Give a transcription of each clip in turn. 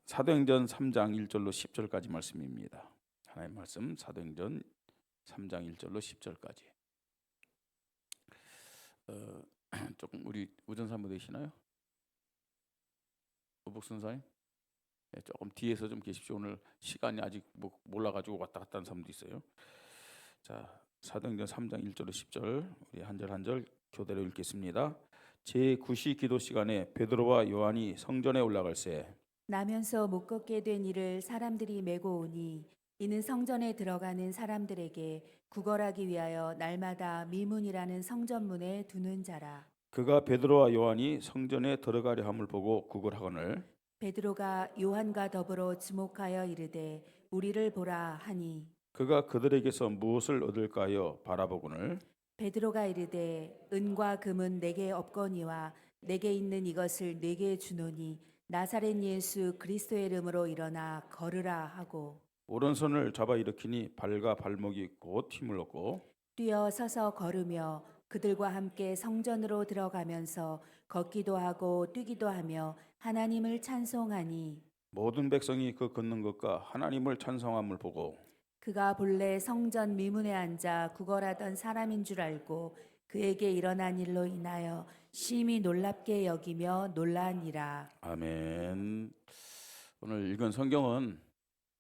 사도행전 3장 1절로 10절까지 말씀입니다. 하나님 말씀 사도행전 3장 1절로 10절까지. 조금 우리 우전사모 되시나요? 오복선사님? 네, 조금 뒤에서 좀 계십시오. 오늘 시간이 아직 몰라가지고 왔다 갔다 하는 사람도 있어요. 자, 사도행전 3장 1절로 10절 우리 한 절 한 절 교대로 읽겠습니다. 제9시 기도 시간에 베드로와 요한이 성전에 올라갈새 나면서 못 걷게 된 이를 사람들이 메고 오니 이는 성전에 들어가는 사람들에게 구걸하기 위하여 날마다 미문이라는 성전문에 두는 자라. 그가 베드로와 요한이 성전에 들어가려 함을 보고 구걸하거늘 베드로가 요한과 더불어 주목하여 이르되 우리를 보라 하니 그가 그들에게서 무엇을 얻을까요 바라보거늘 베드로가 이르되 은과 금은 내게 없거니와 내게 있는 이것을 내게 주노니 나사렛 예수 그리스도의 이름으로 일어나 걸으라 하고 오른손을 잡아 일으키니 발과 발목이 곧 힘을 얻고 뛰어 서서 걸으며 그들과 함께 성전으로 들어가면서 걷기도 하고 뛰기도 하며 하나님을 찬송하니 모든 백성이 그 걷는 것과 하나님을 찬송함을 보고 그가 본래 성전 미문에 앉아 구걸하던 사람인 줄 알고 그에게 일어난 일로 인하여 심히 놀랍게 여기며 놀라니라. 아멘. 오늘 읽은 성경은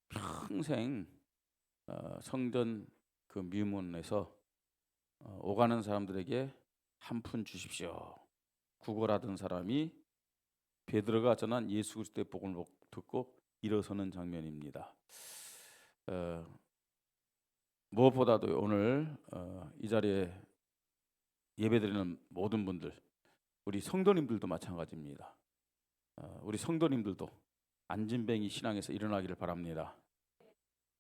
평생 성전 그 미문에서 오가는 사람들에게 한 푼 주십시오. 구걸하던 사람이 베드로가 전한 예수 그리스도의 복음을 듣고 일어서는 장면입니다. 무엇보다도 오늘 이 자리에 예배드리는 모든 분들, 우리 성도님들도 마찬가지입니다. 우리 성도님들도 안진뱅이 신앙에서 일어나기를 바랍니다.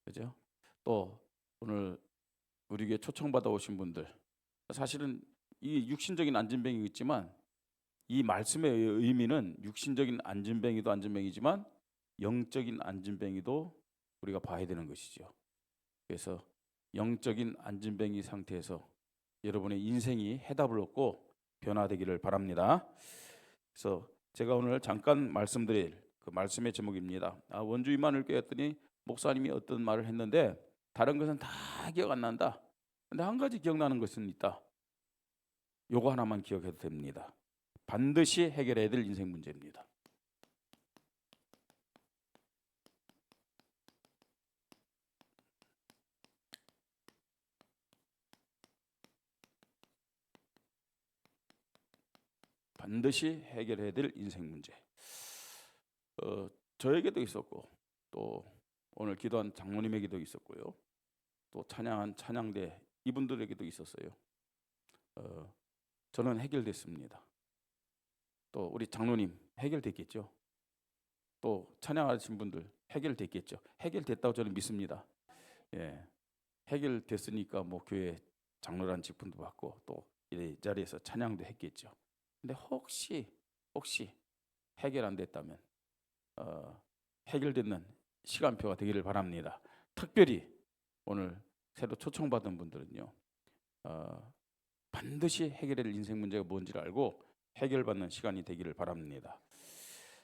그죠? 또 오늘 우리 교회 초청받아 오신 분들, 사실은 이 육신적인 안진뱅이 있지만 이 말씀의 의미는 육신적인 안진뱅이도 안진뱅이지만 영적인 안진뱅이도 우리가 봐야 되는 것이죠. 그래서 영적인 안진뱅이 상태에서 여러분의 인생이 해답을 얻고 변화되기를 바랍니다. 그래서 제가 오늘 잠깐 말씀드릴 그 말씀의 제목입니다. 원주 임마누엘 했더니 목사님이 어떤 말을 했는데 다른 것은 다 기억 안 난다. 근데 한 가지 기억나는 것은 있다. 요거 하나만 기억해도 됩니다. 반드시 해결해야 될 인생 문제입니다. 반드시 해결해야 될 인생 문제. 저에게도 있었고 또 오늘 기도한 장로님에게도 있었고요. 또 찬양한 찬양대 이분들에게도 있었어요. 저는 해결됐습니다. 또 우리 장로님 해결됐겠죠. 또 찬양하신 분들 해결됐겠죠. 해결됐다고 저는 믿습니다. 예, 해결됐으니까 뭐 교회 장로란 직분도 받고 또 이 자리에서 찬양도 했겠죠. 근데 혹시 해결 안 됐다면 해결되는 시간표가 되기를 바랍니다. 특별히 오늘 새로 초청받은 분들은요, 반드시 해결될 인생 문제가 뭔지를 알고 해결받는 시간이 되기를 바랍니다.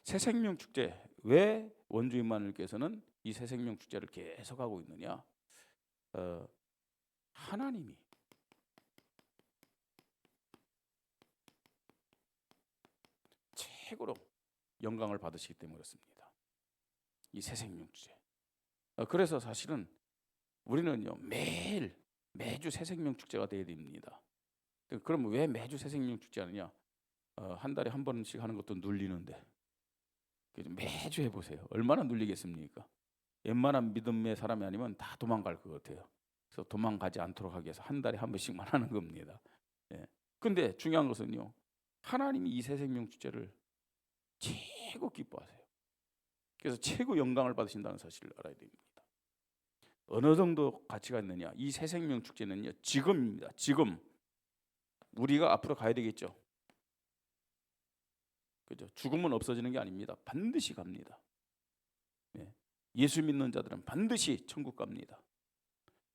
새생명 축제, 왜 원주 임마누엘께서는 이 새생명 축제를 계속하고 있느냐? 하나님이 최고로 영광을 받으시기 때문에 그렇습니다. 이 새생명 축제. 그래서 사실은 우리는요 매주 새생명 축제가 되어야 됩니다. 그럼 왜 매주 새생명 축제 하느냐? 한 달에 한 번씩 하는 것도 눌리는데 매주 해보세요. 얼마나 눌리겠습니까? 웬만한 믿음의 사람이 아니면 다 도망갈 것 같아요. 그래서 도망가지 않도록 하기 위해서 한 달에 한 번씩만 하는 겁니다. 예. 근데 중요한 것은요, 하나님이 이 새생명 축제를 최고 기뻐하세요. 그래서 최고 영광을 받으신다는 사실을 알아야 됩니다. 어느 정도 가치가 있느냐? 이 새생명 축제는요, 지금입니다. 지금 우리가 앞으로 가야 되겠죠. 그죠? 죽음은 없어지는 게 아닙니다. 반드시 갑니다. 예. 예수 믿는 자들은 반드시 천국 갑니다.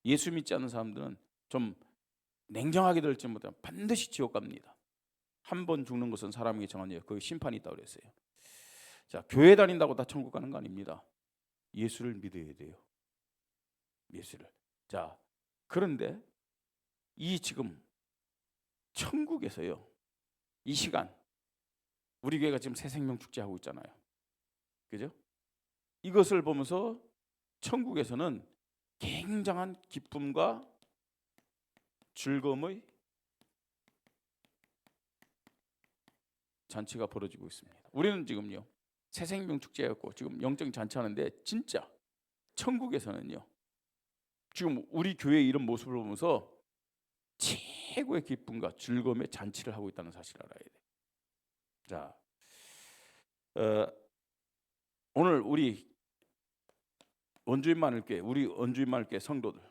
예수 믿지 않는 사람들은 좀 냉정하게 될지 못하면 반드시 지옥 갑니다. 한 번 죽는 것은 사람에게 정한 일, 그 심판이 있다고 그랬어요. 자, 교회 다닌다고 다 천국 가는 거 아닙니다. 예수를 믿어야 돼요. 예수를. 자, 그런데 이 지금 천국에서요, 이 시간 우리 교회가 지금 새생명 축제 하고 있잖아요. 그죠? 이것을 보면서 천국에서는 굉장한 기쁨과 즐거움의 잔치가 벌어지고 있습니다. 우리는 지금요, 새생명 축제였고 지금 영적 잔치하는데, 진짜 천국에서는요, 지금 우리 교회 이런 모습을 보면서 최고의 기쁨과 즐거움의 잔치를 하고 있다는 사실을 알아야 돼요. 자, 오늘 우리 원주민만을교회 성도들,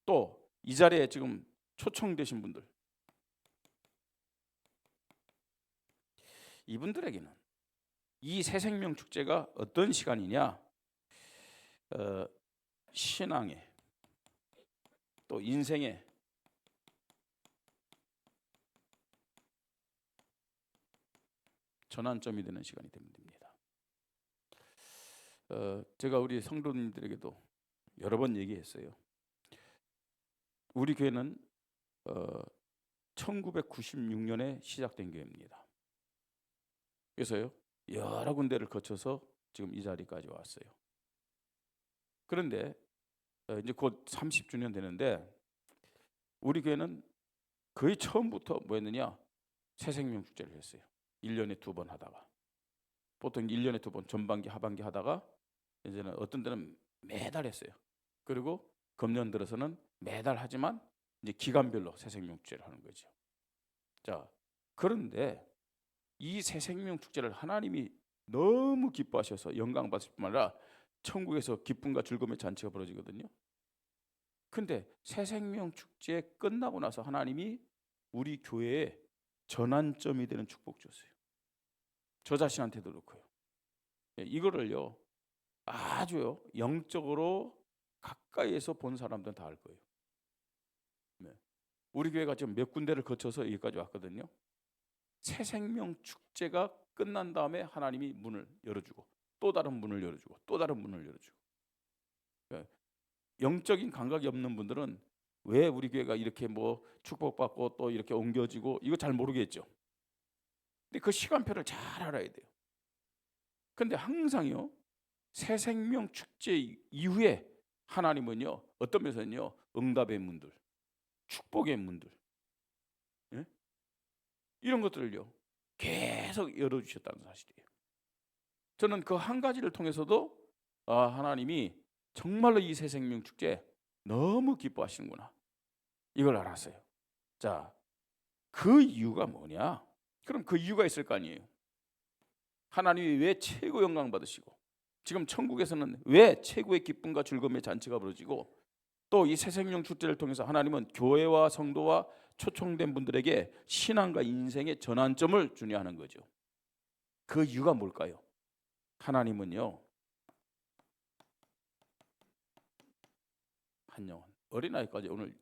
또 이 자리에 지금 초청되신 분들, 이분들에게는 이 새생명 축제가 어떤 시간이냐, 신앙의 또 인생의 전환점이 되는 시간이 되면 됩니다. 제가 우리 성도님들에게도 여러 번 얘기했어요. 우리 교회는 1996년에 시작된 교회입니다. 그래서요, 여러 군데를 거쳐서 지금 이 자리까지 왔어요. 그런데 이제 곧 30주년 되는데, 우리 교회는 거의 처음부터 뭐 했느냐, 새생명 축제를 했어요. 1년에 2번 하다가, 보통 1년에 2번 전반기 하반기 하다가, 이제는 어떤 때는 매달 했어요. 그리고 금년 들어서는 매달 하지만 이제 기간별로 새생명 축제를 하는 거죠. 자, 그런데 이 새생명 축제를 하나님이 너무 기뻐하셔서 영광 받으실 뿐만 아니라 천국에서 기쁨과 즐거움의 잔치가 벌어지거든요. 근데 새생명 축제 끝나고 나서 하나님이 우리 교회에 전환점이 되는 축복 줬어요. 저 자신한테도 그렇고요. 이거를요, 아주요, 영적으로 가까이에서 본 사람들은 다 알 거예요. 우리 교회가 지금 몇 군데를 거쳐서 여기까지 왔거든요. 새생명 축제가 끝난 다음에 하나님이 문을 열어주고, 또 다른 문을 열어주고, 또 다른 문을 열어주고. 영적인 감각이 없는 분들은 왜 우리 교회가 이렇게 뭐 축복받고 또 이렇게 옮겨지고, 이거 잘 모르겠죠. 근데 그 시간표를 잘 알아야 돼요. 근데 항상요, 새생명 축제 이후에 하나님은요, 어떤 면에서는요, 응답의 문들, 축복의 문들, 예? 이런 것들을요 계속 열어주셨다는 사실이에요. 저는 그 한 가지를 통해서도 하나님이 정말로 이 새생명 축제 너무 기뻐하시는구나, 이걸 알았어요. 자, 그 이유가 뭐냐? 그럼 그 이유가 있을 거 아니에요. 하나님이 왜 최고 영광 받으시고, 지금 천국에서는 왜 최고의 기쁨과 즐거움의 잔치가 벌어지고, 또 이 새생명 축제를 통해서 하나님은 교회와 성도와 초청된 분들에게 신앙과 인생의 전환점을 주냐 하는 거죠. 그 이유가 뭘까요? 하나님은요, 한 영혼, 어린아이까지 오늘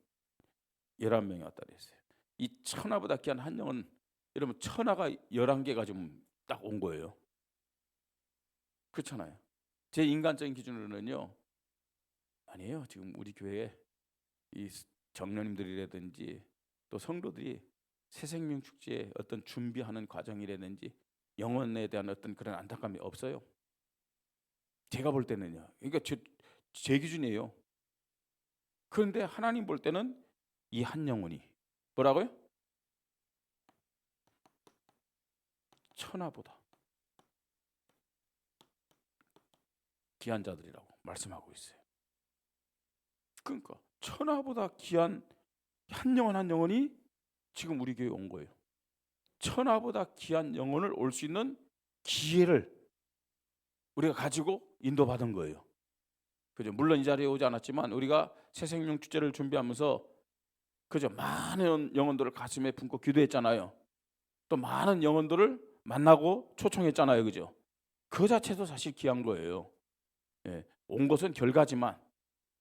11명이 왔다 그랬어요. 이 천하보다 귀한 한 영혼, 여러분 천하가 11개가 좀 딱 온 거예요. 그렇잖아요. 제 인간적인 기준으로는요, 아니에요. 지금 우리 교회에 이 정년님들이라든지 또 성도들이 새생명 축제에 어떤 준비하는 과정이라든지 영혼에 대한 어떤 그런 안타까움이 없어요. 제가 볼 때는요. 그러니까 제 기준이에요. 그런데 하나님 볼 때는 이 한 영혼이 뭐라고요? 천하보다 귀한 자들이라고 말씀하고 있어요. 그러니까 천하보다 귀한 한 영혼 한 영혼이 지금 우리 교회에 온 거예요. 천하보다 귀한 영혼을 올 수 있는 기회를 우리가 가지고 인도받은 거예요. 그죠? 물론 이 자리에 오지 않았지만 우리가 새생명 축제를 준비하면서 그죠? 많은 영혼들을 가슴에 품고 기도했잖아요. 또 많은 영혼들을 만나고 초청했잖아요. 그죠? 그 자체도 사실 귀한 거예요. 예, 온 것은 결과지만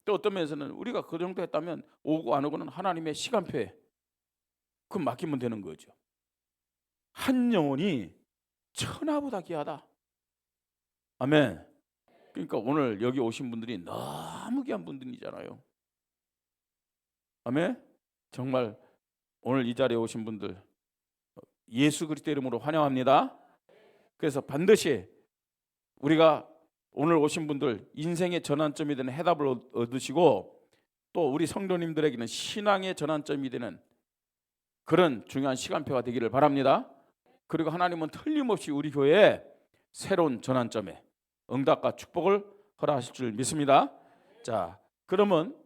또 어떤 면에서는 우리가 그 정도 했다면 오고 안 오고는 하나님의 시간표에 그 맡기면 되는 거죠. 한 영혼이 천하보다 귀하다. 아멘. 그러니까 오늘 여기 오신 분들이 너무 귀한 분들이잖아요. 아멘. 정말 오늘 이 자리에 오신 분들 예수 그리스도 이름으로 환영합니다. 그래서 반드시 우리가 오늘 오신 분들 인생의 전환점이 되는 해답을 얻으시고, 또 우리 성도님들에게는 신앙의 전환점이 되는 그런 중요한 시간표가 되기를 바랍니다. 그리고 하나님은 틀림없이 우리 교회에 새로운 전환점에 응답과 축복을 허락하실 줄 믿습니다. 자, 그러면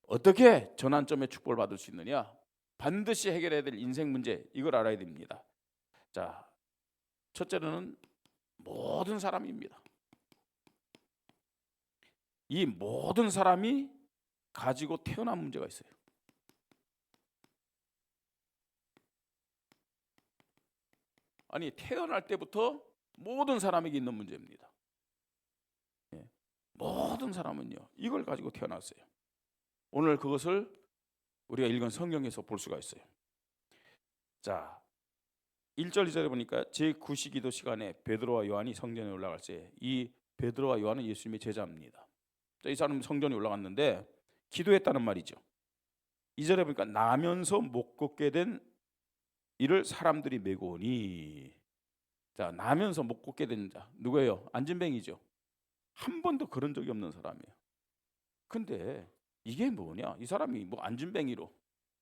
어떻게 전환점의 축복을 받을 수 있느냐? 반드시 해결해야 될 인생 문제, 이걸 알아야 됩니다. 자, 첫째로는 모든 사람입니다. 이 모든 사람이 가지고 태어난 문제가 있어요. 아니, 태어날 때부터 모든 사람에게 있는 문제입니다. 예. 모든 사람은요, 이걸 가지고 태어났어요. 오늘 그것을 우리가 읽은 성경에서 볼 수가 있어요. 자, 1절 2절에 보니까 제9시기도 시간에 베드로와 요한이 성전에 올라갈 때, 이 베드로와 요한은 예수님의 제자입니다. 자, 이 사람은 성전에 올라갔는데 기도했다는 말이죠. 2절에 보니까 나면서 못 걷게 된 이를 사람들이 메고 오니. 자, 나면서 못 걷게 된 자 누구예요? 안진뱅이죠. 한 번도 그런 적이 없는 사람이에요. 근데 이게 뭐냐? 이 사람이 뭐 안진뱅이로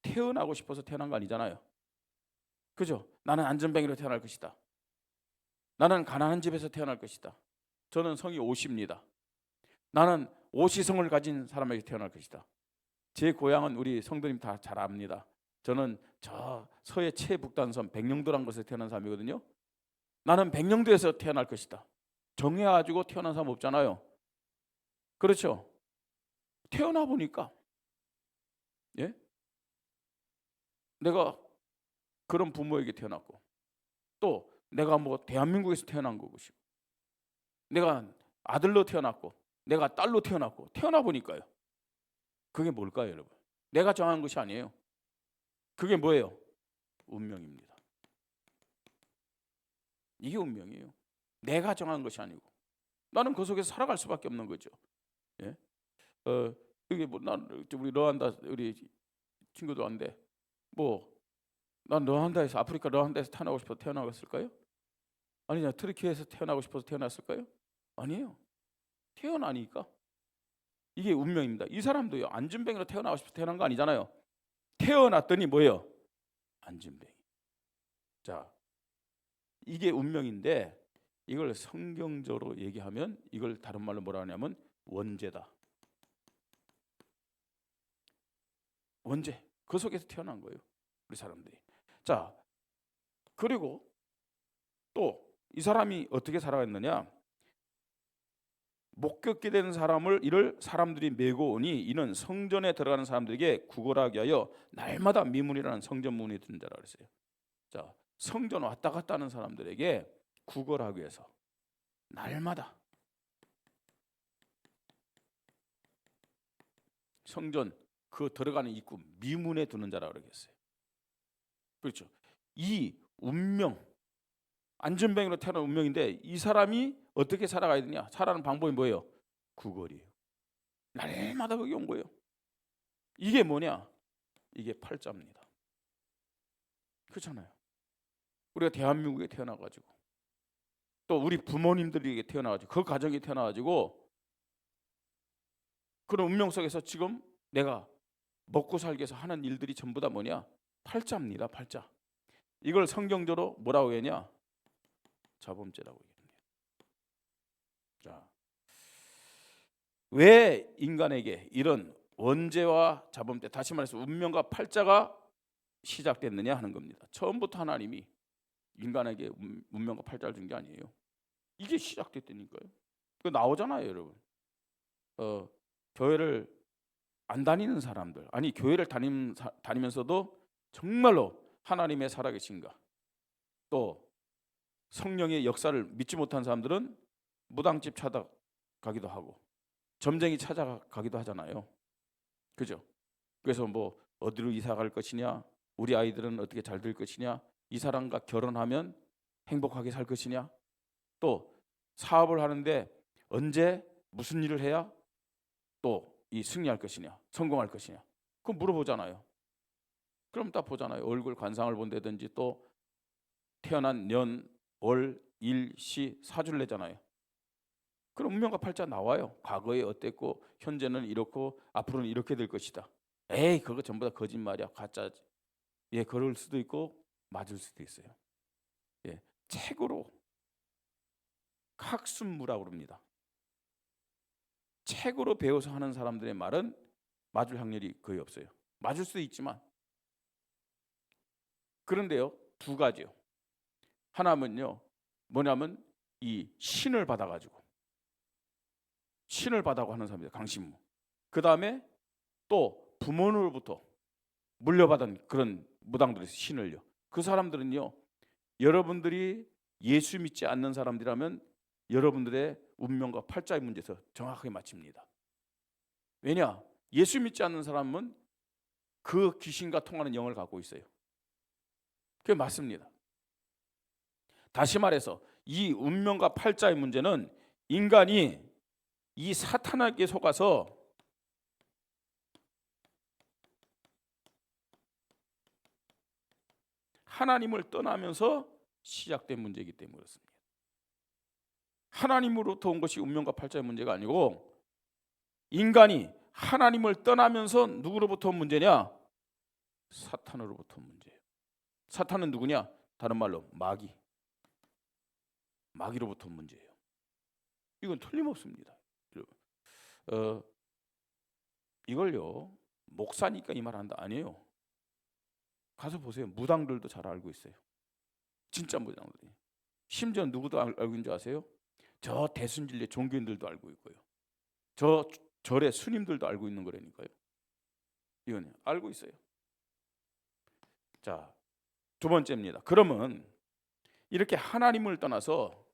태어나고 싶어서 태어난 거 아니잖아요. 그죠? 나는 안진뱅이로 태어날 것이다. 나는 가난한 집에서 태어날 것이다. 저는 성이 오시입니다. 나는 오시성을 가진 사람에게 태어날 것이다. 제 고향은 우리 성도님 다 잘 압니다. 저는 저 서해 최북단섬 백령도란 곳에 태어난 사람이거든요. 나는 백령도에서 태어날 것이다. 정해가지고 태어난 사람 없잖아요. 그렇죠? 태어나 보니까, 예? 내가 그런 부모에게 태어났고, 또 내가 뭐 대한민국에서 태어난 거고요. 내가 아들로 태어났고, 내가 딸로 태어났고, 태어나 보니까요. 그게 뭘까요, 여러분? 내가 정한 것이 아니에요. 그게 뭐예요? 운명입니다. 이게 운명이에요. 내가 정한 것이 아니고 나는 그 속에서 살아갈 수밖에 없는 거죠. 예? 이게 뭐 난 우리 르완다 우리 친구도 한데 뭐 난 르완다에서 아프리카 르완다에서 태어나고 싶어서 태어나갔을까요? 아니냐, 트르키에서 태어나고 싶어서 태어났을까요? 아니에요. 태어나니까 이게 운명입니다. 이 사람도요, 안진뱅이로 태어나고 싶어서 태어난 거 아니잖아요. 태어났더니 뭐예요? 안진뱅이. 자, 이게 운명인데 이걸 성경적으로 얘기하면 이걸 다른 말로 뭐라 하냐면 원죄다. 원죄. 그 속에서 태어난 거예요, 우리 사람들이. 자, 그리고 또 이 사람이 어떻게 살아갔느냐? 못 겪게 되는 사람을 이를 사람들이 메고 오니 이는 성전에 들어가는 사람들에게 구걸하게 하여 날마다 미문이라는 성전문이 든 자라 그랬어요. 자, 성전 왔다 갔다 하는 사람들에게 구걸하기 위해서 날마다 성전 그 들어가는 입구 미문에 두는 자라 그러겠어요. 그렇죠. 이 운명, 안전뱅이로 태어난 운명인데 이 사람이 어떻게 살아가야 되냐? 살아가는 방법이 뭐예요? 구걸이에요. 날마다 거기 온 거예요. 이게 뭐냐? 이게 팔자입니다. 그렇잖아요. 우리가 대한민국에 태어나가지고 또 우리 부모님들에게 태어나가지고 그 가정에 태어나가지고 그런 운명 속에서 지금 내가 먹고 살기 위해서 하는 일들이 전부 다 뭐냐? 팔자입니다. 팔자. 이걸 성경적으로 뭐라고 하냐? 자범죄라고 얘기합니다. 자, 왜 인간에게 이런 원죄와 자범죄, 다시 말해서 운명과 팔자가 시작됐느냐 하는 겁니다. 처음부터 하나님이 인간에게 운명과 팔자를 준 게 아니에요. 이게 시작됐다니까요. 그 나오잖아요, 여러분. 교회를 안 다니는 사람들, 아니 교회를 다니면서도 정말로 하나님의 살아계신가, 또 성령의 역사를 믿지 못한 사람들은 무당집 찾아가기도 하고 점쟁이 찾아가기도 하잖아요. 그죠? 그래서 뭐 어디로 이사 갈 것이냐, 우리 아이들은 어떻게 잘 될 것이냐, 이 사람과 결혼하면 행복하게 살 것이냐? 또 사업을 하는데 언제 무슨 일을 해야 또 이 승리할 것이냐, 성공할 것이냐? 그거 물어보잖아요. 그럼 딱 보잖아요. 얼굴 관상을 본다든지 또 태어난 년, 월, 일, 시, 사주를 내잖아요. 그럼 운명과 팔자 나와요. 과거에 어땠고 현재는 이렇고 앞으로는 이렇게 될 것이다. 에이, 그거 전부 다 거짓말이야, 가짜지. 예, 그럴 수도 있고 맞을 수도 있어요. 예, 책으로 학습무라고 그럽니다. 책으로 배워서 하는 사람들의 말은 맞을 확률이 거의 없어요. 맞을 수도 있지만. 그런데요, 두 가지요. 하나는요, 뭐냐면 이 신을 받아가지고 신을 받아고 하는 사람입니다. 강신무. 그 다음에 또 부모로부터 물려받은 그런 무당들이 신을요. 그 사람들은요, 여러분들이 예수 믿지 않는 사람들이라면 여러분들의 운명과 팔자의 문제에서 정확하게 맞춥니다. 왜냐? 예수 믿지 않는 사람은 그 귀신과 통하는 영을 갖고 있어요. 그게 맞습니다. 다시 말해서 이 운명과 팔자의 문제는 인간이 이 사탄에게 속아서 하나님을 떠나면서 시작된 문제이기 때문에 그렇습니다. 하나님으로부터 온 것이 운명과 팔자의 문제가 아니고 인간이 하나님을 떠나면서 누구로부터 온 문제냐? 사탄으로부터 온 문제예요. 사탄은 누구냐? 다른 말로 마귀로부터 온 문제예요. 이건 틀림없습니다. 이걸요, 목사니까 이 말 한다 아니에요. 가서 보세요. 무당들도 잘 알고 있어요. 진짜 무당들이. 심지어 누구도 알고 있는 줄 아세요? 저 대순진리 종교인들도 알고 있고요. 저 절의 스님들도 알고 있는 거라니까요. 이건 알고 있어요. 자, 두 번째입니다. 그러면 이렇게 하나님을 떠나서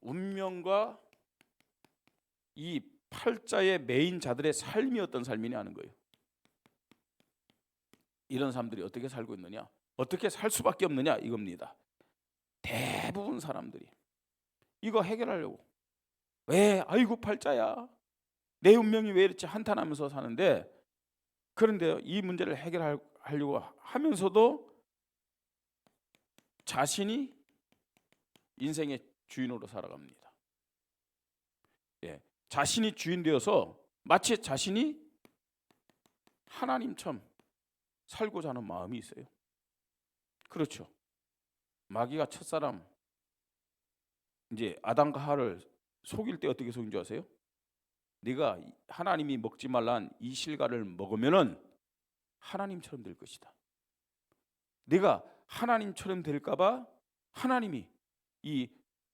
운명과 이 팔자의 메인 자들의 삶이 어떤 삶이냐 하는 거예요. 이런 사람들이 어떻게 살고 있느냐, 어떻게 살 수밖에 없느냐 이겁니다. 대부분 사람들이 이거 해결하려고 왜 아이고 팔자야, 내 운명이 왜 이렇지 한탄하면서 사는데, 그런데 이 문제를 해결하려고 하면서도 자신이 인생의 주인으로 살아갑니다. 예, 자신이 주인 되어서 마치 자신이 하나님처럼 살고자 하는 마음이 있어요. 그렇죠. 마귀가 첫사람 이제 아담과 하와를 속일 때 어떻게 속인 줄 아세요? 네가 하나님이 먹지 말란 이 실과를 먹으면은 하나님처럼 될 것이다. 네가 하나님처럼 될까봐 하나님이 이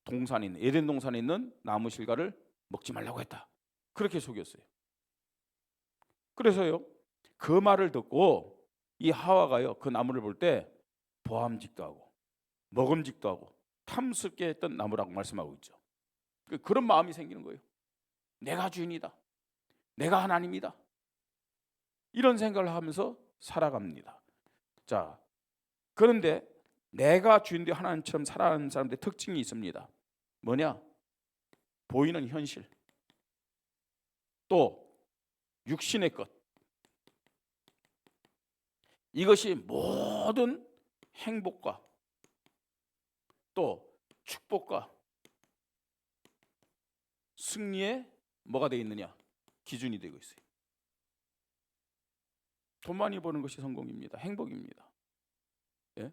동산에 있는 에덴 동산에 있는 나무 실과를 먹지 말라고 했다. 그렇게 속였어요. 그래서요, 그 말을 듣고 이 하와가요, 그 나무를 볼 때 보암직도 하고 먹음직도 하고 탐스럽게 했던 나무라고 말씀하고 있죠. 그런 마음이 생기는 거예요. 내가 주인이다, 내가 하나님이다, 이런 생각을 하면서 살아갑니다. 자, 그런데 내가 주인되어 하나님처럼 살아가는 사람들의 특징이 있습니다. 뭐냐? 보이는 현실, 또 육신의 것, 이것이 모든 행복과 또 축복과 승리에 뭐가 되어 있느냐? 기준이 되고 있어요. 돈 많이 버는 것이 성공입니다. 행복입니다. 예?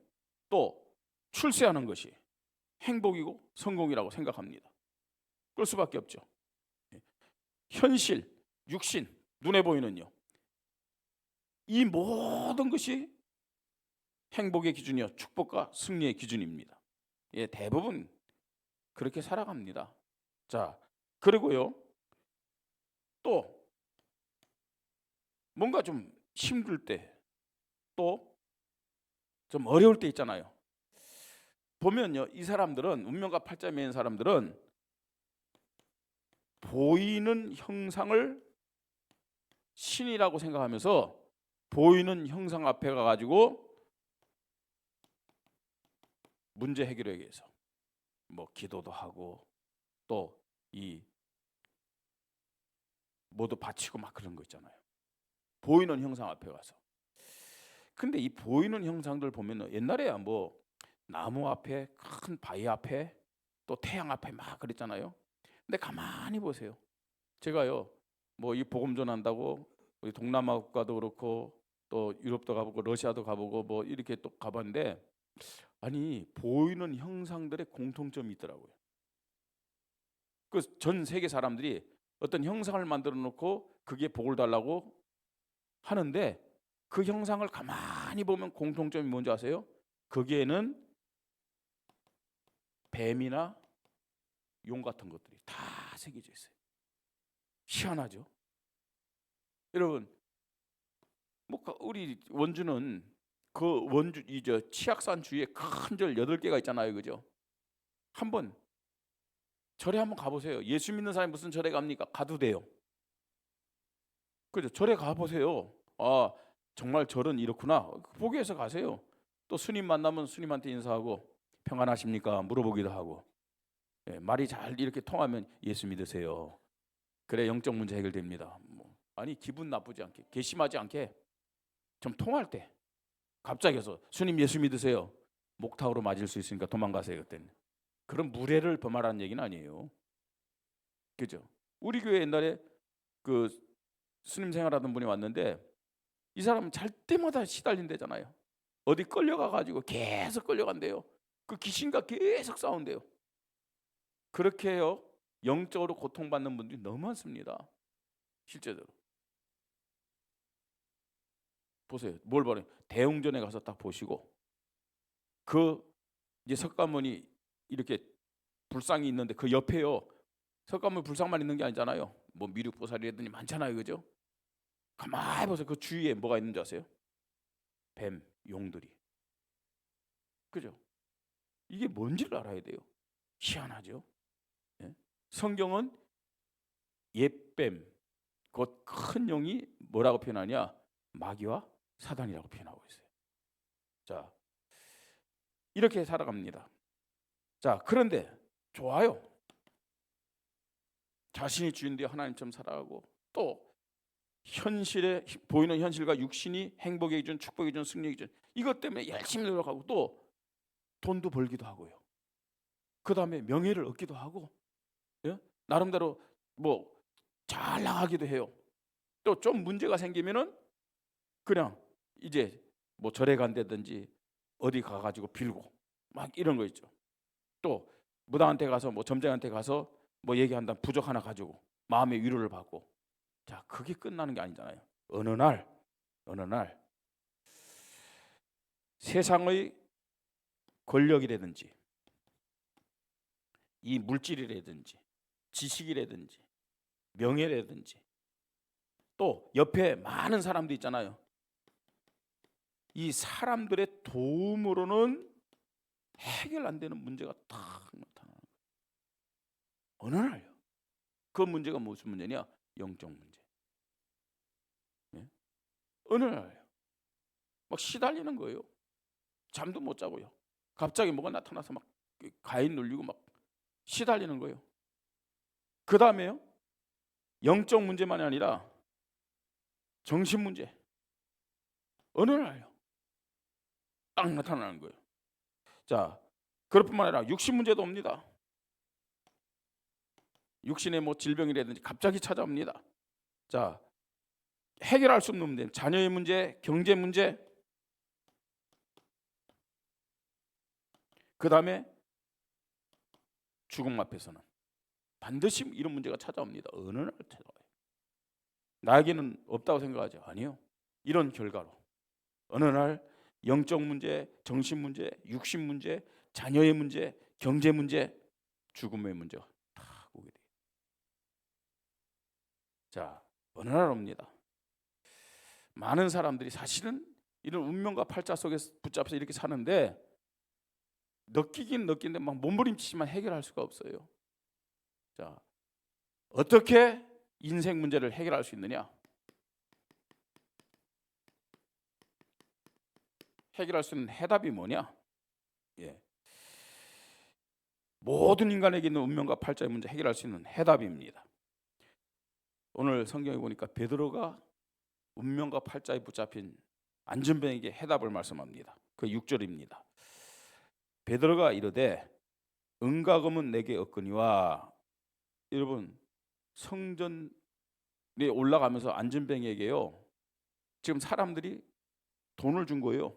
또 출세하는 것이 행복이고 성공이라고 생각합니다. 그럴 수밖에 없죠. 예. 현실, 육신, 눈에 보이는요, 이 모든 것이 행복의 기준이요, 축복과 승리의 기준입니다. 예, 대부분 그렇게 살아갑니다. 자, 그리고요, 또 뭔가 좀 힘들 때, 또 좀 어려울 때 있잖아요. 보면요, 이 사람들은, 운명과 팔자에 매인 사람들은 보이는 형상을 신이라고 생각하면서 보이는 형상 앞에 가가지고 문제 해결하기 위해서 뭐 기도도 하고 또 이 뭐도 바치고 막 그런 거 있잖아요. 보이는 형상 앞에 가서. 근데 이 보이는 형상들 보면은 옛날에야 뭐 나무 앞에 큰 바위 앞에 또 태양 앞에 막 그랬잖아요. 근데 가만히 보세요. 제가요 뭐 이 복음 전한다고 우리 동남아 국가도 그렇고 또 유럽도 가보고 러시아도 가보고 뭐 이렇게 또 가봤는데 아니 보이는 형상들의 공통점이 있더라고요. 그 전 세계 사람들이 어떤 형상을 만들어 놓고 그게 복을 달라고 하는데 그 형상을 가만히 보면 공통점이 뭔지 아세요? 거기에는 뱀이나 용 같은 것들이 다 새겨져 있어요. 희한하죠? 여러분, 뭐 우리 원주는 그 원주 이저 치악산 주위에 큰 절 8개가 있잖아요. 그죠? 한번 절에 한번 가보세요. 예수 믿는 사람이 무슨 절에 갑니까? 가도 돼요. 그죠? 절에 가보세요. 아, 정말 절은 이렇구나. 보기 위해서 가세요. 또 스님 만나면 스님한테 인사하고 평안하십니까? 물어보기도 하고. 예, 말이 잘 이렇게 통하면 예수 믿으세요. 그래 영적 문제 해결됩니다. 뭐, 아니 기분 나쁘지 않게 괘씸하지 않게 좀 통할 때 갑자기 해서 스님 예수 믿으세요. 목탁으로 맞을 수 있으니까 도망가세요. 그때는. 그런 무례를 범하라는 얘기는 아니에요. 그죠? 우리 교회 옛날에 그 스님 생활하던 분이 왔는데 이 사람은 잘 때마다 시달린대잖아요. 어디 끌려가 가지고 계속 끌려간대요. 그 귀신과 계속 싸운대요. 그렇게 해요. 영적으로 고통받는 분들이 너무 많습니다. 실제로. 보세요. 뭘 봐요? 대웅전에 가서 딱 보시고 그 이제 석가모니 이렇게 불상이 있는데 그 옆에요. 석가모니 불상만 있는 게 아니잖아요. 뭐 미륵보살이라든지 많잖아요. 그죠? 가만히 보세요. 그 주위에 뭐가 있는지 아세요? 뱀, 용들이. 그죠? 이게 뭔지를 알아야 돼요. 희한하죠? 예? 성경은 옛뱀, 곧 큰 용이 뭐라고 표현하냐? 마귀와 사단이라고 표현하고 있어요. 자, 이렇게 살아갑니다. 자, 그런데 좋아요. 자신이 주인되어 하나님처럼 살아가고 또 현실에 보이는 현실과 육신이 행복의 기준, 축복의 기준, 승리의 기준 이것 때문에 열심히 노력하고 또 돈도 벌기도 하고요. 그 다음에 명예를 얻기도 하고 예? 나름대로 뭐 잘 나가기도 해요. 또 좀 문제가 생기면은 그냥 이제 뭐 절에 간다든지 어디 가가지고 빌고 막 이런 거 있죠. 또 무당한테 가서 뭐 점쟁한테 가서 뭐 얘기한다 부적 하나 가지고 마음의 위로를 받고 자 그게 끝나는 게 아니잖아요. 어느 날 세상의 권력이라든지 이 물질이라든지 지식이라든지 명예라든지 또 옆에 많은 사람들 있잖아요. 이 사람들의 도움으로는 해결 안 되는 문제가 딱 나타나는 거예요. 어느 날요. 그 문제가 무슨 문제냐? 영적 문제. 네? 어느 날요. 막 시달리는 거예요. 잠도 못 자고요. 갑자기 뭐가 나타나서 막 가인 눌리고 막 시달리는 거예요. 그 다음에요. 영적 문제만이 아니라 정신 문제. 어느 날요. 딱 나타나는 거예요. 자, 그것뿐만 아니라 육신 문제도 옵니다. 육신의 뭐 질병이라든지 갑자기 찾아옵니다. 자, 해결할 수 없는 문제, 자녀의 문제, 경제 문제, 그 다음에 죽음 앞에서는 반드시 이런 문제가 찾아옵니다. 어느 날 찾아와요. 나에게는 없다고 생각하죠. 아니요. 이런 결과로 어느 날 영적 문제, 정신 문제, 육신 문제, 자녀의 문제, 경제 문제, 죽음의 문제가 다 오게 돼요. 자, 어느 날 옵니다. 많은 사람들이 사실은 이런 운명과 팔자 속에 붙잡혀서 이렇게 사는데 느끼긴 느끼는데 막 몸부림치지만 해결할 수가 없어요. 자, 어떻게 인생 문제를 해결할 수 있느냐? 해결할 수 있는 해답이 뭐냐? 예. 모든 인간에게 있는 운명과 팔자의 문제 해결할 수 있는 해답입니다. 오늘 성경에 보니까 베드로가 운명과 팔자에 붙잡힌 안전병에게 해답을 말씀합니다. 그 6절입니다. 베드로가 이르되 은과 금은 내게 없거니와. 여러분, 성전에 올라가면서 안전병에게요, 지금 사람들이 돈을 준 거예요.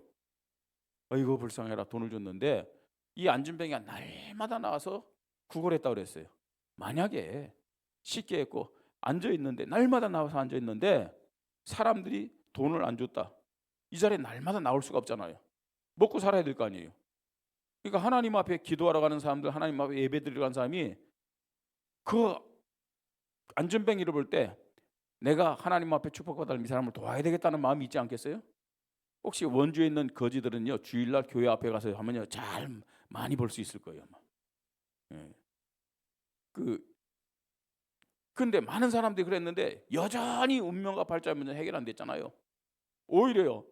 아이고 불쌍해라, 돈을 줬는데 이 안전병이가 날마다 나와서 구걸했다고 그랬어요. 만약에 쉽게 했고 앉아 있는데, 날마다 나와서 앉아 있는데 사람들이 돈을 안 줬다, 이 자리에 날마다 나올 수가 없잖아요. 먹고 살아야 될 거 아니에요. 그러니까 하나님 앞에 기도하러 가는 사람들, 하나님 앞에 예배 드리러 가는 사람이 그 안전병 잃어볼 때 내가 하나님 앞에 축복받을 이 사람을 도와야 되겠다는 마음이 있지 않겠어요? 혹시 원주에 있는 거지들은요, 주일날 교회 앞에 가서 하면요 잘 많이 벌 수 있을 거예요. 예. 근데 많은 사람들이 그랬는데 여전히 운명과 팔자의 문제 해결 안 됐잖아요. 오히려요,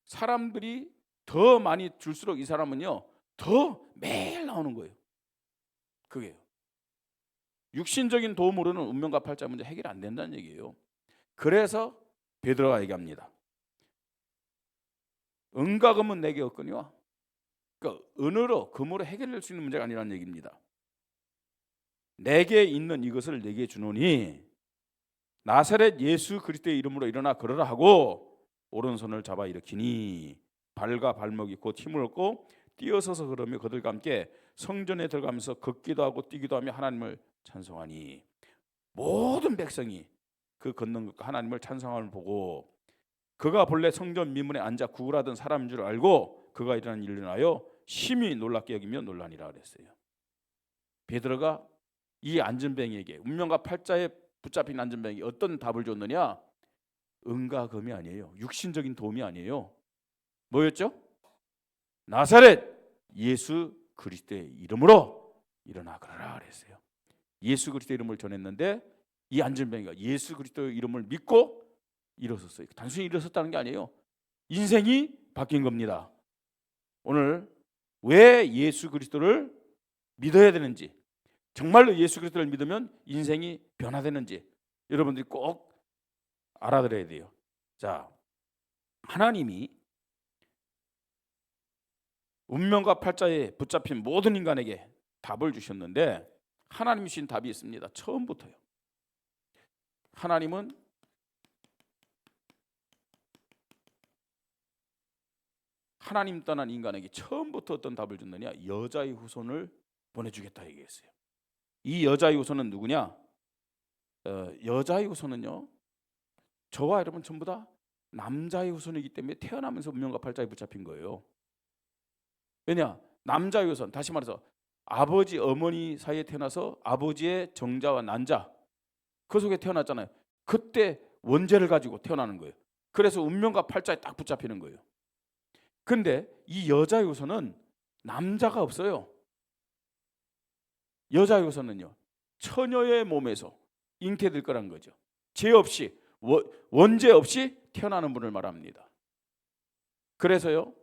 사람들이 더 많이 줄수록 이 사람은요 더 매일 나오는 거예요. 그게요, 육신적인 도움으로는 운명과 팔자 문제 해결 안 된다는 얘기예요. 그래서 베드로가 얘기합니다. 은과 금은 내게 없거니와. 그러니까 은으로 금으로 해결할 수 있는 문제가 아니라는 얘기입니다. 내게 있는 이것을 내게 주노니 나사렛 예수 그리스도의 이름으로 일어나 걸으라 하고 오른손을 잡아 일으키니 발과 발목이 곧 힘을 얻고 뛰어서서 걸으며 그들과 함께 성전에 들어가면서 걷기도 하고 뛰기도 하며 하나님을 찬송하니. 모든 백성이 그 걷는 것과 하나님을 찬송함을 보고 그가 본래 성전 미문에 앉아 구걸하던 사람인 줄 알고 그가 일어난 일을 인하여 심히 놀랍게 여기며 놀라니라 그랬어요. 베드로가 이 안전뱅이에게, 운명과 팔자에 붙잡힌 안전뱅이에게 어떤 답을 줬느냐? 은과 금이 아니에요. 육신적인 도움이 아니에요. 뭐였죠? 나사렛 예수 그리스도의 이름으로 일어나 걸으라 그랬어요. 예수 그리스도의 이름을 전했는데 이 안전뱅이가 예수 그리스도의 이름을 믿고 일어섰어요. 단순히 일어섰다는 게 아니에요. 인생이 바뀐 겁니다. 오늘 왜 예수 그리스도를 믿어야 되는지, 정말로 예수 그리스도를 믿으면 인생이 변화되는지 여러분들이 꼭 알아들어야 돼요. 자, 하나님이 운명과 팔자에 붙잡힌 모든 인간에게 답을 주셨는데 하나님이 주신 답이 있습니다. 처음부터요. 하나님은 하나님 떠난 인간에게 처음부터 어떤 답을 줬느냐? 여자의 후손을 보내주겠다 얘기했어요. 이 여자의 후손은 누구냐? 여자의 후손은요, 저와 여러분 전부 다 남자의 후손이기 때문에 태어나면서 운명과 팔자에 붙잡힌 거예요. 왜냐? 남자의 후손, 다시 말해서 아버지 어머니 사이에 태어나서 아버지의 정자와 난자 그 속에 태어났잖아요. 그때 원죄를 가지고 태어나는 거예요. 그래서 운명과 팔자에 딱 붙잡히는 거예요. 근데 이 여자의 후손은 남자가 없어요. 여자의 후손은요, 처녀의 몸에서 잉태될 거란 거죠. 죄 없이, 원죄 없이 태어나는 분을 말합니다. 그래서요,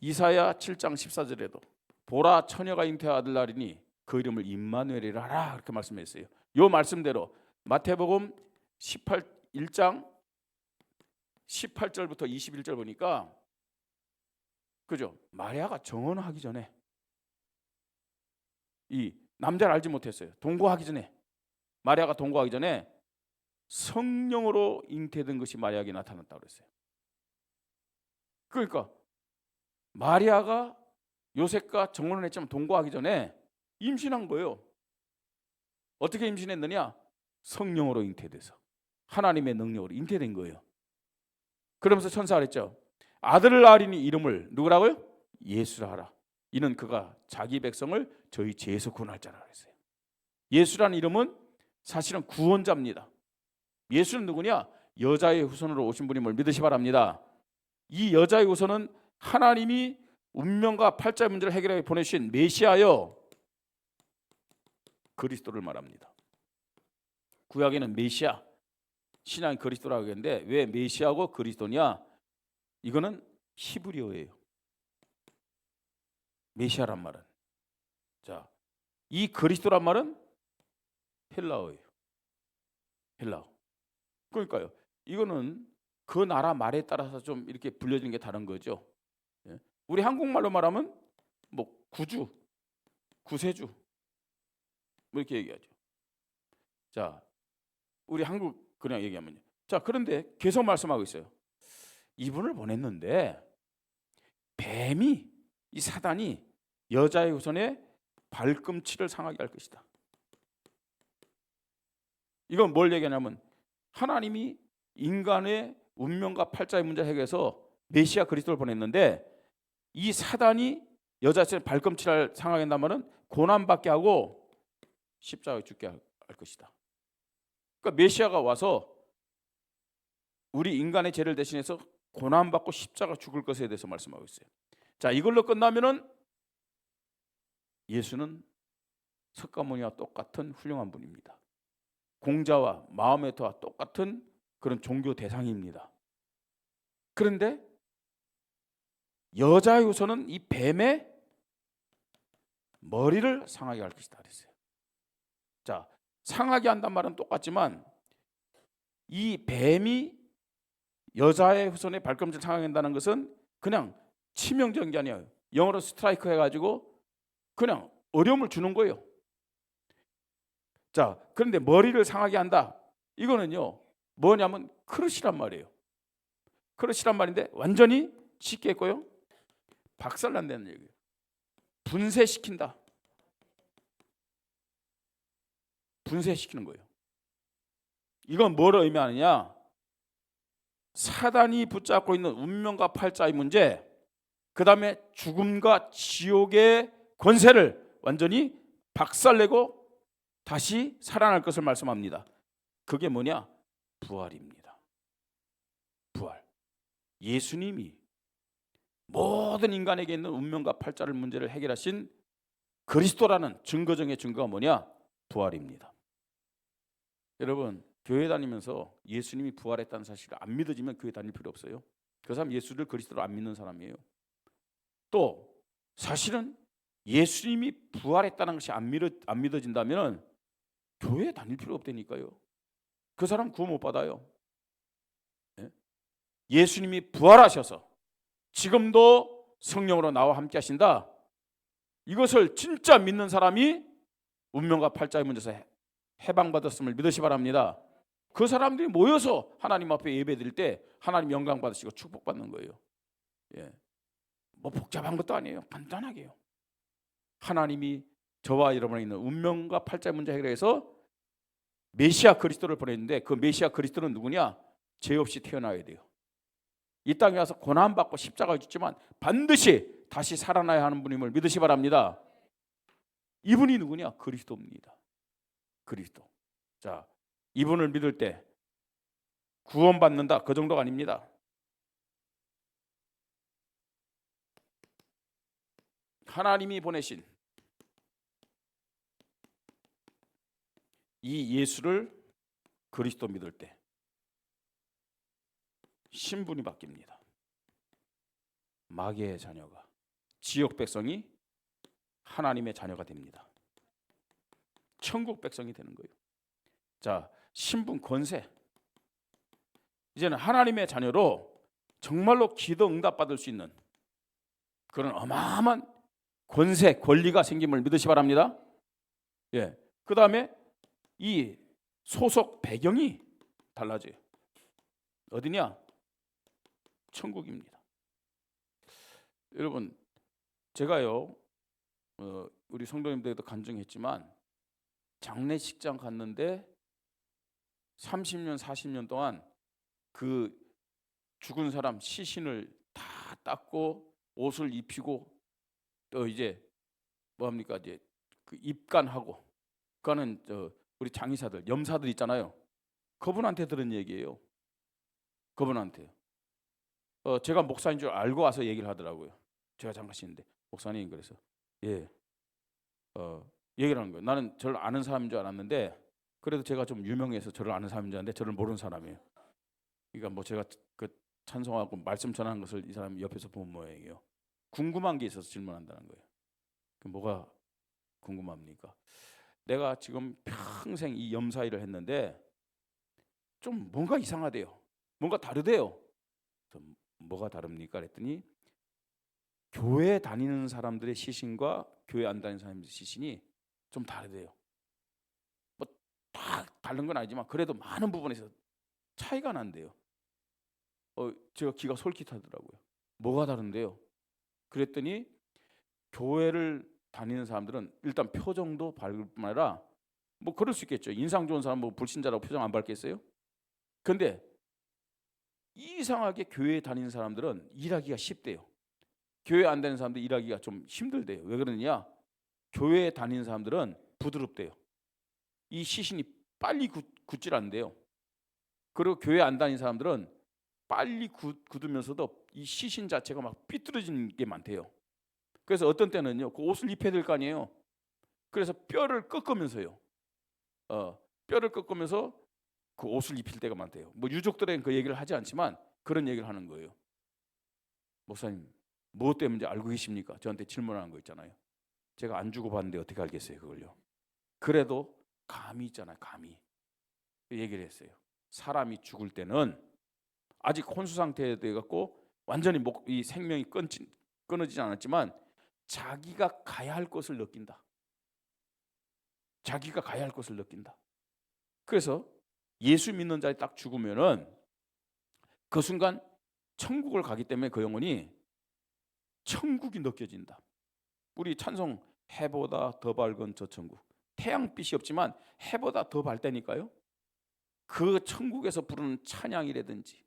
이사야 7장 14절에도 보라 처녀가 잉태한 아들 날이니 그 이름을 임마누엘이라 하라 그렇게 말씀했어요. 이 말씀대로 마태복음 1장 18절부터 21절 보니까, 그죠? 마리아가 정혼하기 전에, 이 남자를 알지 못했어요. 동거하기 전에, 마리아가 동거하기 전에 성령으로 잉태된 것이 마리아에게 나타났다고 그랬어요. 그러니까 마리아가 요셉과 정혼을 했지만 동거하기 전에 임신한 거예요. 어떻게 임신했느냐? 성령으로 잉태돼서 하나님의 능력으로 잉태된 거예요. 그러면서 천사가 그랬죠. 아들을 낳으리니 이름을 누구라고요? 예수라 하라. 이는 그가 자기 백성을 저희 죄에서 구원할 자라 그랬어요. 예수라는 이름은 사실은 구원자입니다. 예수는 누구냐? 여자의 후손으로 오신 분임을 믿으시 바랍니다. 이 여자의 후손은 하나님이 운명과 팔자의 문제를 해결하게 보내주신 메시아요, 그리스도를 말합니다. 구약에는 메시아, 신앙 그리스도라고 하는데 왜 메시아고 그리스도냐? 이거는 히브리어예요. 메시아란 말은 자, 이 그리스도란 말은 헬라어예요. 헬라어. 그러니까요. 이거는 그 나라 말에 따라서 좀 이렇게 불려지는 게 다른 거죠. 예. 우리 한국말로 말하면 뭐 구주, 구세주 뭐 이렇게 얘기하죠. 자, 우리 한국 그냥 얘기하면요. 자, 그런데 계속 말씀하고 있어요. 이분을 보냈는데 뱀이, 이 사단이 여자의 후손의 발꿈치를 상하게 할 것이다. 이건 뭘 얘기하냐면 하나님이 인간의 운명과 팔자의 문제를 해결해서 메시아 그리스도를 보냈는데 이 사단이 여자의 발꿈치를 상하게 한다는 말은 고난받게 하고 십자가에 죽게 할 것이다. 그러니까 메시아가 와서 우리 인간의 죄를 대신해서 고난받고 십자가 죽을 것에 대해서 말씀하고 있어요. 자, 이걸로 끝나면은 예수는 석가모니와 똑같은 훌륭한 분입니다. 공자와 마호메트와 똑같은 그런 종교 대상입니다. 그런데 여자의 후손은 이 뱀의 머리를 상하게 할 것이다 그랬어요. 자, 상하게 한단 말은 똑같지만 이 뱀이 여자의 후손의 발꿈치를 상하게 한다는 것은 그냥 치명적인 게 아니에요. 영어로 스트라이크 해가지고 그냥 어려움을 주는 거예요. 자, 그런데 머리를 상하게 한다. 이거는요, 뭐냐면 크루시란 말이에요. 크루시란 말인데 완전히 쉽게 했고요, 박살난다는 얘기예요. 분쇄시킨다. 분쇄시키는 거예요. 이건 뭘 의미하느냐? 사단이 붙잡고 있는 운명과 팔자의 문제, 그 다음에 죽음과 지옥의 권세를 완전히 박살내고 다시 살아날 것을 말씀합니다. 그게 뭐냐? 부활입니다. 부활. 예수님이 모든 인간에게 있는 운명과 팔자를 문제를 해결하신 그리스도라는 증거 중의 증거가 뭐냐? 부활입니다. 여러분, 교회 다니면서 예수님이 부활했다는 사실을 안 믿어지면 교회 다닐 필요 없어요. 그 사람 예수를 그리스도로 안 믿는 사람이에요. 또 사실은 예수님이 부활했다는 것이 안 믿어진다면 교회에 다닐 필요 없다니까요. 그 사람 구원 못 받아요. 예수님이 부활하셔서 지금도 성령으로 나와 함께 하신다. 이것을 진짜 믿는 사람이 운명과 팔자의 문제에서 해방받았음을 믿으시 바랍니다. 그 사람들이 모여서 하나님 앞에 예배드릴 때 하나님 영광 받으시고 축복받는 거예요. 예. 뭐 복잡한 것도 아니에요. 간단하게요. 하나님이 저와 여러분에 있는 운명과 팔자의 문제 해결해서 메시아 그리스도를 보냈는데 그 메시아 그리스도는 누구냐? 죄 없이 태어나야 돼요. 이 땅에 와서 고난받고 십자가에 죽지만 반드시 다시 살아나야 하는 분임을 믿으시 바랍니다. 이분이 누구냐? 그리스도입니다. 그리스도. 자, 이분을 믿을 때 구원받는다, 그 정도가 아닙니다. 하나님이 보내신 이 예수를 그리스도 믿을 때 신분이 바뀝니다. 마귀의 자녀가, 지옥 백성이 하나님의 자녀가 됩니다. 천국 백성이 되는 거예요. 자, 신분, 권세. 이제는 하나님의 자녀로 정말로 기도 응답 받을 수 있는 그런 어마어마한 권세, 권리가 생김을 믿으시 바랍니다. 예. 그 다음에 이 소속 배경이 달라져요. 어디냐? 천국입니다. 여러분, 제가요, 우리 성도님들에도 간증했지만 장례식장 갔는데 30년, 40년 동안 그 죽은 사람 시신을 다 닦고 옷을 입히고 또 이제 뭐 합니까? 이제 그 입간하고, 그거는 우리 장의사들, 염사들 있잖아요. 그분한테 들은 얘기예요. 그분한테. 제가 목사인 줄 알고 와서 얘기를 하더라고요. 제가 장가시는데 목사님, 그래서 예, 얘기를 하는 거예요. 나는 저를 아는 사람인 줄 알았는데 그래도 제가 좀 유명해서 저를 아는 사람인 줄 알았는데 저를 모르는 사람이에요. 그러니까 뭐 제가 그 찬송하고 말씀 전하는 것을 이 사람이 옆에서 본 모양이에요. 궁금한 게 있어서 질문한다는 거예요. 그 뭐가 궁금합니까? 내가 지금 평생 이 염사 일을 했는데 좀 뭔가 이상하대요. 뭔가 다르대요. 좀 뭐가 다릅니까? 그랬더니 교회 다니는 사람들의 시신과 교회 안 다니는 사람들의 시신이 좀 다르대요. 뭐 다 다른 건 아니지만 그래도 많은 부분에서 차이가 난대요. 제가 귀가 솔깃하더라고요. 뭐가 다른데요? 그랬더니 교회를 다니는 사람들은 일단 표정도 밝을 뿐 아니라 뭐 그럴 수 있겠죠. 인상 좋은 사람 뭐 불신자라고 표정 안 밝겠어요? 근데 이상하게 교회 다니는 사람들은 일하기가 쉽대요. 교회 안 다니는 사람들 일하기가 좀 힘들대요. 왜 그러느냐? 교회 다니는 사람들은 부드럽대요. 이 시신이 빨리 굳질 않대요. 그리고 교회 안 다니는 사람들은 빨리 굳으면서도 이 시신 자체가 막 삐뚤어지는 게 많대요. 그래서 어떤 때는요, 그 옷을 입혀야 될 거 아니에요. 그래서 뼈를 꺾으면서요, 뼈를 꺾으면서 그 옷을 입힐 때가 많대요. 뭐 유족들은 그 얘기를 하지 않지만 그런 얘기를 하는 거예요. 목사님, 무엇 때문인지 알고 계십니까? 저한테 질문하는 거 있잖아요. 제가 안 주고받는데 어떻게 알겠어요, 그걸요? 그래도 감이 있잖아요, 감이. 얘기를 했어요. 사람이 죽을 때는 아직 혼수 상태에 돼 갖고 완전히 이 생명이 끊어지지 않았지만 자기가 가야 할 것을 느낀다. 자기가 가야 할 것을 느낀다. 그래서 예수 믿는 자에 딱 죽으면은 그 순간 천국을 가기 때문에 그 영혼이 천국이 느껴진다. 우리 찬송 해보다 더 밝은 저 천국. 태양빛이 없지만 해보다 더 밝다니까요. 그 천국에서 부르는 찬양이라든지,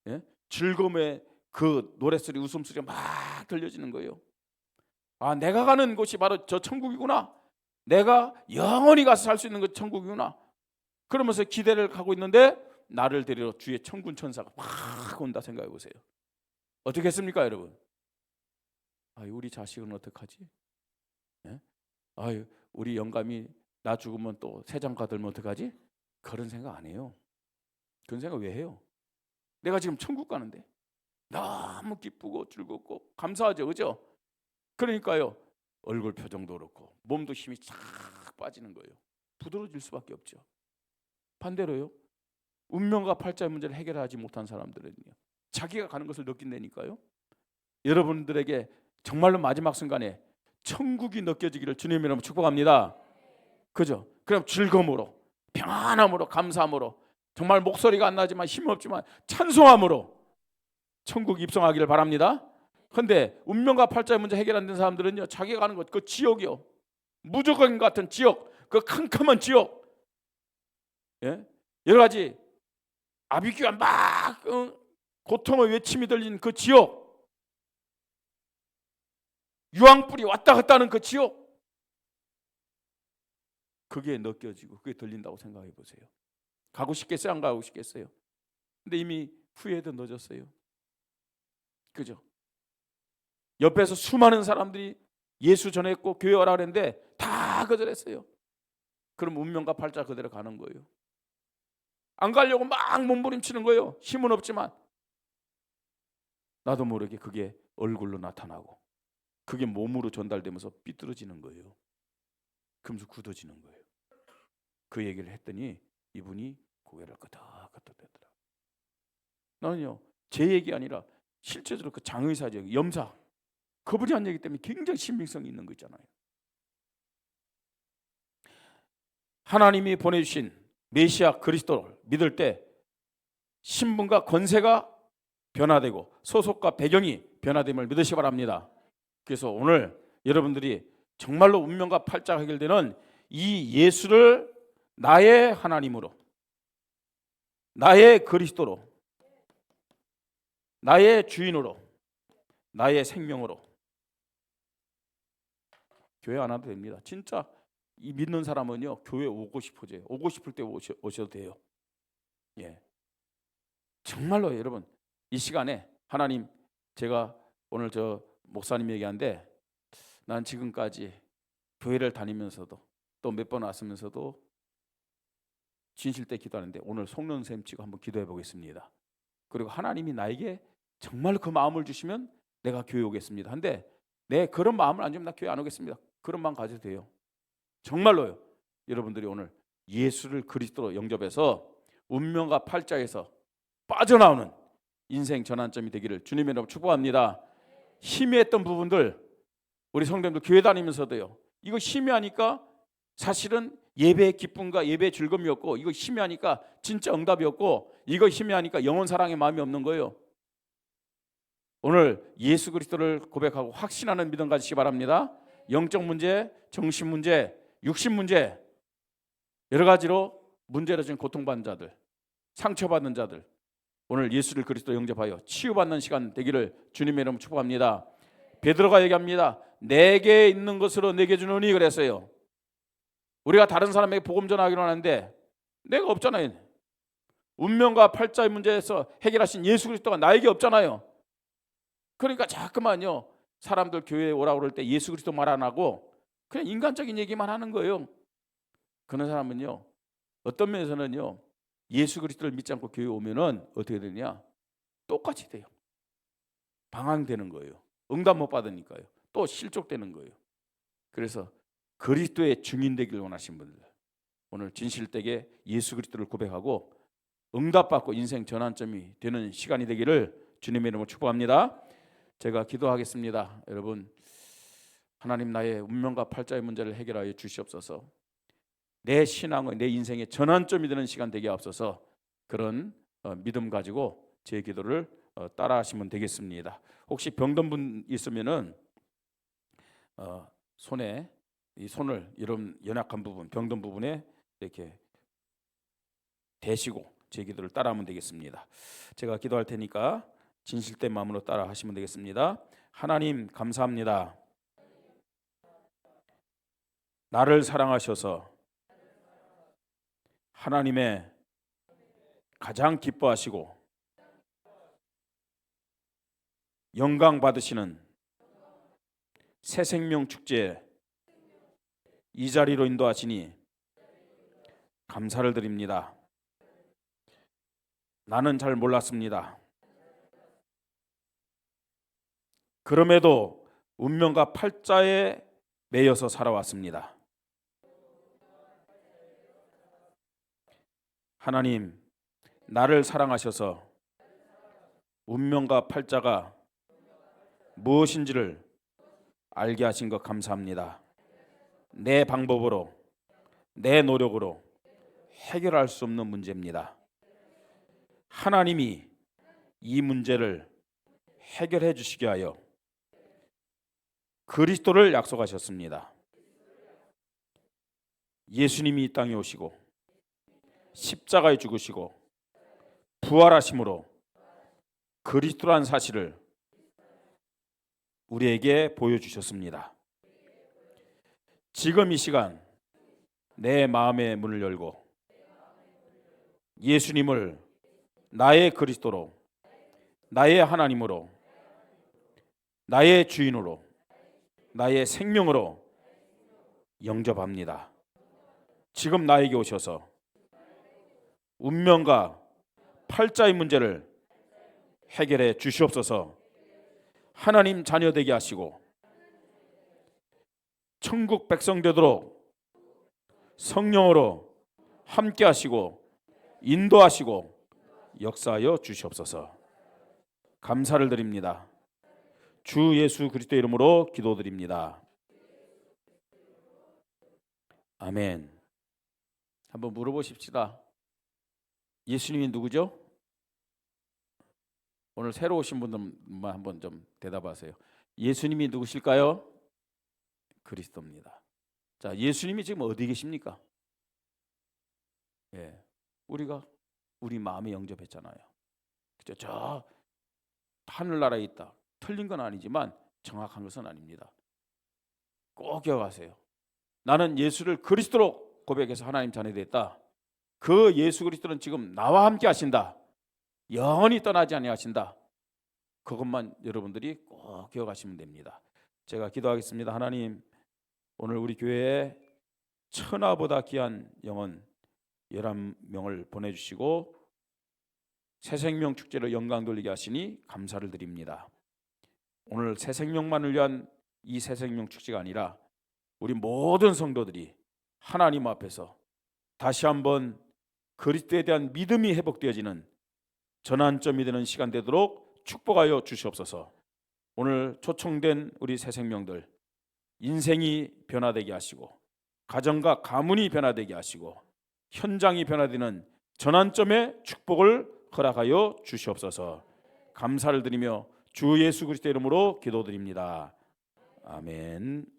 예? 즐거움의 그 노랫소리, 웃음소리가 막 들려지는 거예요. 아, 내가 가는 곳이 바로 저 천국이구나. 내가 영원히 가서 살 수 있는 그 천국이구나. 그러면서 기대를 하고 있는데 나를 데리러 주의 천군 천사가 막 온다 생각해 보세요. 어떻게 했습니까, 여러분? 우리 자식은 어떡하지? 예? 우리 영감이 나 죽으면 또 세장가 들면 어떡하지? 그런 생각 안 해요. 그런 생각 왜 해요? 내가 지금 천국 가는데 너무 기쁘고 즐겁고 감사하죠, 그죠? 그러니까요, 얼굴 표정도 그렇고 몸도 힘이 쫙 빠지는 거예요. 부드러워질 수밖에 없죠. 반대로요, 운명과 팔자의 문제를 해결하지 못한 사람들은요, 자기가 가는 것을 느낀다니까요. 여러분들에게 정말로 마지막 순간에 천국이 느껴지기를 주님 이름으로 축복합니다. 그죠? 그럼 즐거움으로, 평안함으로, 감사함으로, 정말 목소리가 안 나지만 힘없지만 찬송함으로 천국 입성하기를 바랍니다. 그런데 운명과 팔자의 문제 해결 안 된 사람들은요, 자기가 가는 것, 그 지옥이요, 무조건 같은 지옥, 그 캄캄한 지옥, 예? 여러 가지 아비규가 막 고통의 외침이 들리는 그 지옥, 유황불이 왔다 갔다 하는 그 지옥, 그게 느껴지고 그게 들린다고 생각해 보세요. 가고 싶겠어요? 안 가고 싶겠어요? 근데 이미 후회도 늦었어요. 그죠? 옆에서 수많은 사람들이 예수 전했고 교회 오라 그랬는데 다 거절했어요. 그럼 운명과 팔자 그대로 가는 거예요. 안 가려고 막 몸부림치는 거예요. 힘은 없지만 나도 모르게 그게 얼굴로 나타나고 그게 몸으로 전달되면서 삐뚤어지는 거예요. 그러면서 굳어지는 거예요. 그 얘기를 했더니 이분이 고개를 끄덕끄덕대더라고요. 나는요, 제 얘기 아니라 실제적으로 그 장의사죠, 염사, 그분이 한 얘기 때문에 굉장히 신빙성이 있는 거 있잖아요. 하나님이 보내주신 메시아 그리스도를 믿을 때 신분과 권세가 변화되고 소속과 배경이 변화됨을 믿으시기 바랍니다. 그래서 오늘 여러분들이 정말로 운명과 팔자가 해결되는 이 예수를 나의 하나님으로, 나의 그리스도로, 나의 주인으로, 나의 생명으로 교회 안 와도 됩니다. 진짜 이 믿는 사람은요, 교회 오고 싶어져요. 오고 싶을 때 오셔도 돼요. 예, 정말로 여러분, 이 시간에 하나님, 제가 오늘 저 목사님 얘기하는데 난 지금까지 교회를 다니면서도 또 몇 번 왔으면서도 진실 때 기도하는데 오늘 속는 셈 치고 한번 기도해 보겠습니다. 그리고 하나님이 나에게 정말 그 마음을 주시면 내가 교회 오겠습니다. 한데 내 그런 마음을 안 주면 나 교회 안 오겠습니다. 그런 마음 가져도 돼요. 정말로요. 여러분들이 오늘 예수를 그리스도로 영접해서 운명과 팔자에서 빠져나오는 인생 전환점이 되기를 주님의 이름으로 축복합니다. 희미했던 부분들, 우리 성도님들 교회 다니면서도요, 이거 희미하니까 사실은 예배의 기쁨과 예배의 즐거움이었고, 이거 희미하니까 진짜 응답이었고, 이거 희미하니까 영원 사랑의 마음이 없는 거예요. 오늘 예수 그리스도를 고백하고 확신하는 믿음 가지시기 바랍니다. 영적 문제, 정신 문제, 육신 문제, 여러 가지로 문제로 지금 고통받는 자들, 상처받는 자들, 오늘 예수를 그리스도 영접하여 치유받는 시간 되기를 주님의 이름으로 축복합니다. 베드로가 얘기합니다. 내게 있는 것으로 내게 주노니 그랬어요. 우리가 다른 사람에게 복음 전하기로 하는데 내가 없잖아요. 운명과 팔자의 문제에서 해결하신 예수 그리스도가 나에게 없잖아요. 그러니까 자꾸만요, 사람들 교회에 오라고 그럴 때 예수 그리스도 말 안 하고 그냥 인간적인 얘기만 하는 거예요. 그런 사람은요, 어떤 면에서는요, 예수 그리스도를 믿지 않고 교회에 오면은 어떻게 되냐? 똑같이 돼요. 방황되는 거예요. 응답 못 받으니까요. 또 실족되는 거예요. 그래서 그리스도의 증인 되기를 원하신 분들, 오늘 진실되게 예수 그리스도를 고백하고 응답받고 인생 전환점이 되는 시간이 되기를 주님의 이름으로 축복합니다. 제가 기도하겠습니다. 여러분, 하나님 나의 운명과 팔자의 문제를 해결하여 주시옵소서. 내 신앙의, 내 인생의 전환점이 되는 시간 되게 앞서서 그런 믿음 가지고 제 기도를 따라하시면 되겠습니다. 혹시 병든 분 있으면은 손에 이 손을 이런 연약한 부분, 병든 부분에 이렇게 대시고 제 기도를 따라하면 되겠습니다. 제가 기도할 테니까 진실된 마음으로 따라하시면 되겠습니다. 하나님 감사합니다. 나를 사랑하셔서 하나님의 가장 기뻐하시고 영광 받으시는 새 생명 축제 이 자리로 인도하시니 감사를 드립니다. 나는 잘 몰랐습니다. 그럼에도 운명과 팔자에 매여서 살아왔습니다. 하나님, 나를 사랑하셔서 운명과 팔자가 무엇인지를 알게 하신 것 감사합니다. 내 방법으로, 내 노력으로 해결할 수 없는 문제입니다. 하나님이 이 문제를 해결해 주시게 하여 그리스도를 약속하셨습니다. 예수님이 이 땅에 오시고 십자가에 죽으시고 부활하심으로 그리스도란 사실을 우리에게 보여주셨습니다. 지금 이 시간 내 마음의 문을 열고 예수님을 나의 그리스도로, 나의 하나님으로, 나의 주인으로, 나의 생명으로 영접합니다. 지금 나에게 오셔서 운명과 팔자의 문제를 해결해 주시옵소서. 하나님 자녀 되게 하시고 천국 백성 되도록 성령으로 함께 하시고 인도하시고 역사하여 주시옵소서. 감사를 드립니다. 주 예수 그리스도의 이름으로 기도드립니다. 아멘. 한번 물어보십시다. 예수님이 누구죠? 오늘 새로 오신 분들만 한번 좀 대답하세요. 예수님이 누구실까요? 그리스도입니다. 자, 예수님이 지금 어디 계십니까? 예, 우리가 우리 마음에 영접했잖아요. 그죠? 저 하늘나라에 있다. 틀린 건 아니지만 정확한 것은 아닙니다. 꼭 기억하세요. 나는 예수를 그리스도로 고백해서 하나님 자녀 됐다. 그 예수 그리스도는 지금 나와 함께 하신다. 영원히 떠나지 아니하신다. 그것만 여러분들이 꼭 기억하시면 됩니다. 제가 기도하겠습니다. 하나님, 오늘 우리 교회에 천하보다 귀한 영혼 11명을 보내주시고 새생명 축제로 영광 돌리게 하시니 감사를 드립니다. 오늘 새생명만을 위한 이 새생명 축제가 아니라 우리 모든 성도들이 하나님 앞에서 다시 한번 그리스도에 대한 믿음이 회복되어지는 전환점이 되는 시간 되도록 축복하여 주시옵소서. 오늘 초청된 우리 새 생명들 인생이 변화되게 하시고 가정과 가문이 변화되게 하시고 현장이 변화되는 전환점의 축복을 허락하여 주시옵소서. 감사를 드리며 주 예수 그리스도의 이름으로 기도드립니다. 아멘.